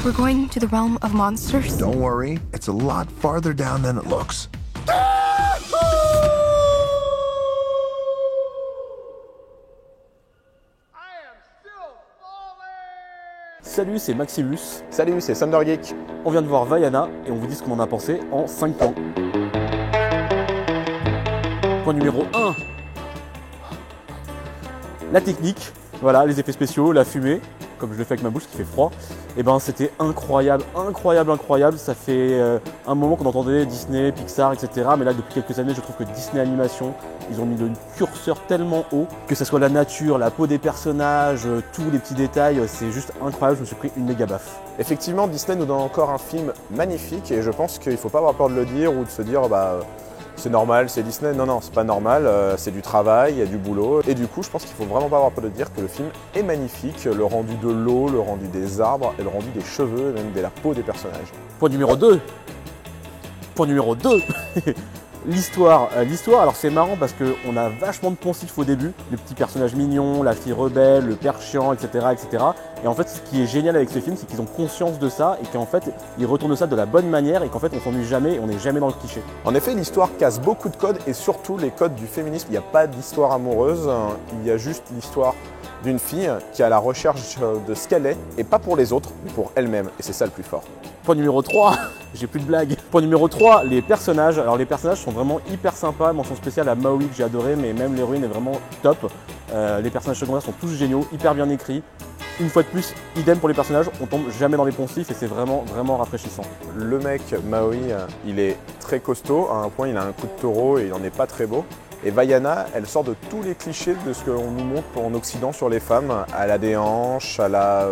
We're going to the realm of monsters. Don't worry, it's a lot farther down than it looks. Salut, c'est Maximus. Salut, c'est Thundergeek. On vient de voir Vaiana et on vous dit ce qu'on en a pensé en 5 points. Point numéro 1. La technique, voilà, les effets spéciaux, la fumée, comme je le fais avec ma bouche qui fait froid. Et ben c'était incroyable, incroyable. Ça fait un moment qu'on entendait Disney, Pixar, etc. Mais là depuis quelques années je trouve que Disney Animation, ils ont mis le curseur tellement haut, que ce soit la nature, la peau des personnages, tous les petits détails, c'est juste incroyable, je me suis pris une méga baffe. Effectivement, Disney nous donne encore un film magnifique et je pense qu'il ne faut pas avoir peur de le dire ou de se dire c'est normal, c'est Disney. Non, c'est pas normal, c'est du travail, il y a du boulot. Et du coup, je pense qu'il ne faut vraiment pas avoir peur de dire que le film est magnifique, le rendu de l'eau, le rendu des arbres et le rendu des cheveux, et même de la peau des personnages. Point numéro 2. L'histoire, alors c'est marrant parce qu'on a vachement de poncifs au début, les petits personnages mignons, la fille rebelle, le père chiant, etc. Et en fait, ce qui est génial avec ce film, c'est qu'ils ont conscience de ça et qu'en fait, ils retournent ça de la bonne manière et qu'en fait, on s'ennuie jamais et on n'est jamais dans le cliché. En effet, l'histoire casse beaucoup de codes et surtout les codes du féminisme. Il n'y a pas d'histoire amoureuse, il y a juste l'histoire d'une fille qui est à la recherche de ce qu'elle est et pas pour les autres, mais pour elle-même. Et c'est ça le plus fort. Point numéro 3, j'ai plus de blagues. Point numéro 3, les personnages. Alors les personnages sont vraiment hyper sympas, mention spéciale à Maui que j'ai adoré, mais même l'héroïne est vraiment top. Les personnages secondaires sont tous géniaux, hyper bien écrits. Une fois de plus, idem pour les personnages, on tombe jamais dans les poncifs et c'est vraiment rafraîchissant. Le mec, Maui, il est très costaud, à un point il a un coup de taureau et il n'en est pas très beau. Et Vaiana, elle sort de tous les clichés de ce qu'on nous montre en Occident sur les femmes. Elle a des hanches, elle a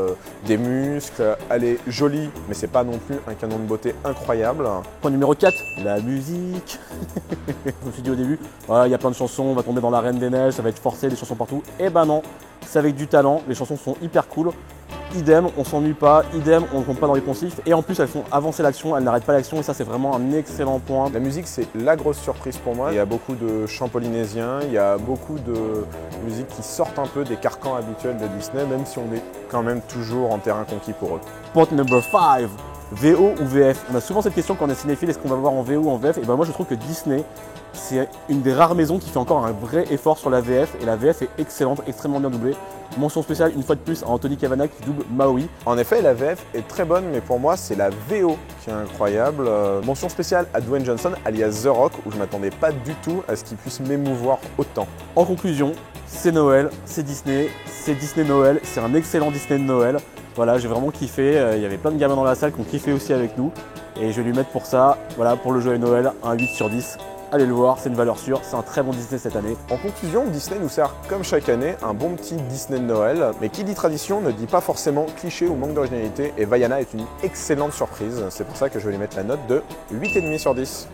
des muscles, elle est jolie, mais c'est pas non plus un canon de beauté incroyable. Point numéro 4, la musique. Je me suis dit au début, voilà, il y a plein de chansons, on va tomber dans la Reine des Neiges, ça va être forcé, des chansons partout. Eh ben non, c'est avec du talent, les chansons sont hyper cool. Idem, on s'ennuie pas, idem, on ne tombe pas dans les poncifs et en plus elles font avancer l'action, elles n'arrêtent pas l'action et ça c'est vraiment un excellent point. La musique c'est la grosse surprise pour moi, il y a beaucoup de chants polynésiens, il y a beaucoup de musiques qui sortent un peu des carcans habituels de Disney, même si on est quand même toujours en terrain conquis pour eux. Point number 5, VO ou VF. On a souvent cette question quand on est cinéphile, est-ce qu'on va voir en VO ou en VF? Et ben moi je trouve que Disney, c'est une des rares maisons qui fait encore un vrai effort sur la VF et la VF est excellente, extrêmement bien doublée. Mention spéciale une fois de plus à Anthony Cavana qui double Maui. En effet, la VF est très bonne, mais pour moi, c'est la VO qui est incroyable. Mention spéciale à Dwayne Johnson, alias The Rock, où je ne m'attendais pas du tout à ce qu'il puisse m'émouvoir autant. En conclusion, c'est Noël, c'est Disney Noël, c'est un excellent Disney de Noël. Voilà, j'ai vraiment kiffé, il y avait plein de gamins dans la salle qui ont kiffé aussi avec nous. Et je vais lui mettre pour ça, voilà, pour le joyeux Noël, un 8 sur 10. Allez le voir, c'est une valeur sûre, c'est un très bon Disney cette année. En conclusion, Disney nous sert comme chaque année un bon petit Disney de Noël, mais qui dit tradition ne dit pas forcément cliché ou manque d'originalité, et Vaiana est une excellente surprise, c'est pour ça que je vais lui mettre la note de 8,5 sur 10.